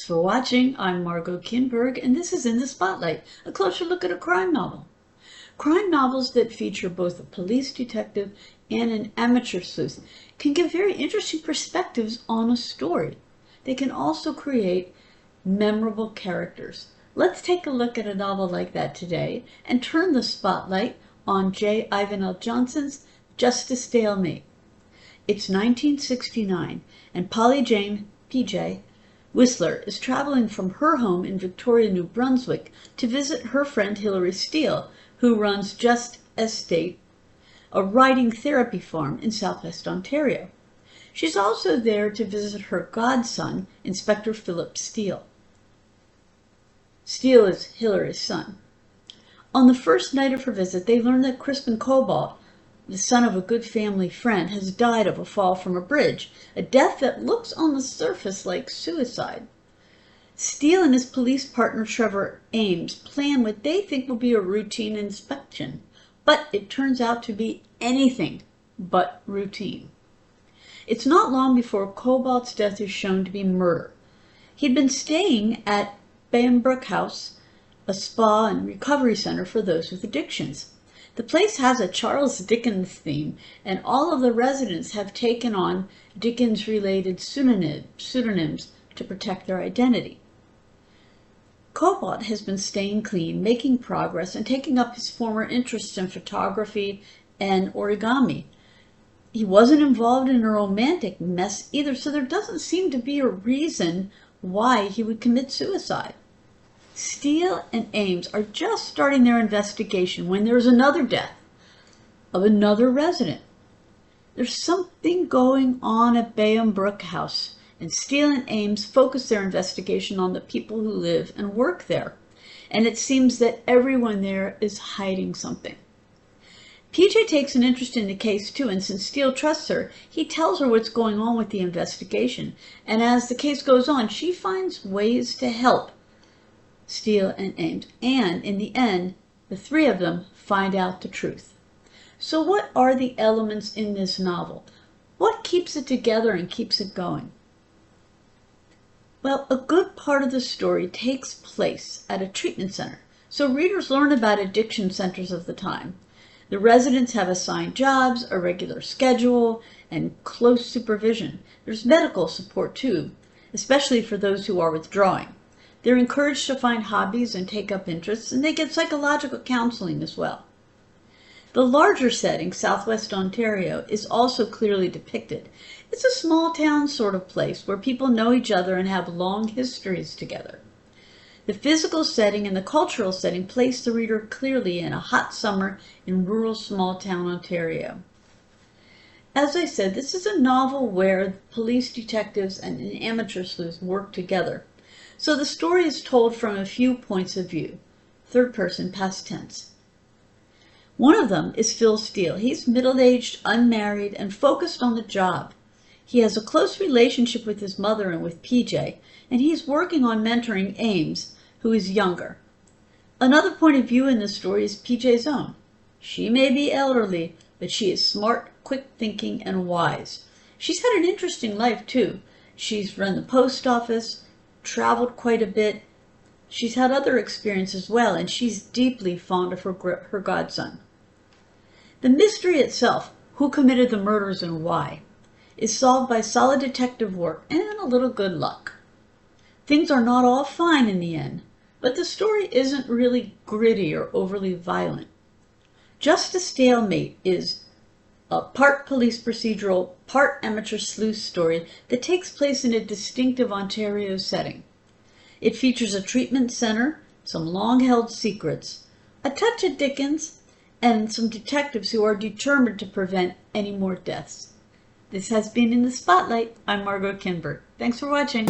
Thanks for watching. I'm Margot Kinberg, and this is In the Spotlight, a closer look at a crime novel. Crime novels that feature both a police detective and an amateur sleuth can give very interesting perspectives on a story. They can also create memorable characters. Let's take a look at a novel like that today and turn the spotlight on J. Ivanel Johnson's Just a Stalemate. It's 1969, and Polly Jane, PJ, Whistler is traveling from her home in Victoria, New Brunswick to visit her friend Hilary Steele, who runs Just Estate, a writing therapy farm in southwest Ontario. She's also there to visit her godson, Inspector Philip Steele. Steele is Hilary's son. On the first night of her visit, they learn that Crispin Cobalt, the son of a good family friend, has died of a fall from a bridge, a death that looks on the surface like suicide. Steele and his police partner Trevor Ames plan what they think will be a routine inspection, but it turns out to be anything but routine. It's not long before Cobalt's death is shown to be murder. He'd been staying at Bayham House, a spa and recovery center for those with addictions. The place has a Charles Dickens theme, and all of the residents have taken on Dickens-related pseudonyms to protect their identity. Cobalt has been staying clean, making progress, and taking up his former interests in photography and origami. He wasn't involved in a romantic mess either, so there doesn't seem to be a reason why he would commit suicide. Steele and Ames are just starting their investigation when there's another death of another resident. There's something going on at Bayham House, and Steele and Ames focus their investigation on the people who live and work there, and it seems that everyone there is hiding something. PJ takes an interest in the case too, and since Steele trusts her, he tells her what's going on with the investigation, and as the case goes on, she finds ways to help Steele and Ames, and in the end, the three of them find out the truth. So what are the elements in this novel? What keeps it together and keeps it going? Well, a good part of the story takes place at a treatment center, so readers learn about addiction centers of the time. The residents have assigned jobs, a regular schedule, and close supervision. There's medical support too, especially for those who are withdrawing. They're encouraged to find hobbies and take up interests, and they get psychological counseling as well. The larger setting, southwest Ontario, is also clearly depicted. It's a small town sort of place where people know each other and have long histories together. The physical setting and the cultural setting place the reader clearly in a hot summer in rural small town Ontario. As I said, this is a novel where police detectives and an amateur sleuth work together. So the story is told from a few points of view, third person, past tense. One of them is Phil Steele. He's middle-aged, unmarried, and focused on the job. He has a close relationship with his mother and with PJ, and he's working on mentoring Ames, who is younger. Another point of view in the story is PJ's own. She may be elderly, but she is smart, quick-thinking, and wise. She's had an interesting life, too. She's run the post office, traveled quite a bit. She's had other experiences as well, and she's deeply fond of her godson. The mystery itself, who committed the murders and why, is solved by solid detective work and a little good luck. Things are not all fine in the end, but the story isn't really gritty or overly violent. Just a Stalemate is a part police procedural, part amateur sleuth story that takes place in a distinctive Ontario setting. It features a treatment center, some long-held secrets, a touch of Dickens, and some detectives who are determined to prevent any more deaths. This has been In the Spotlight. I'm Margot Kinberg. Thanks for watching.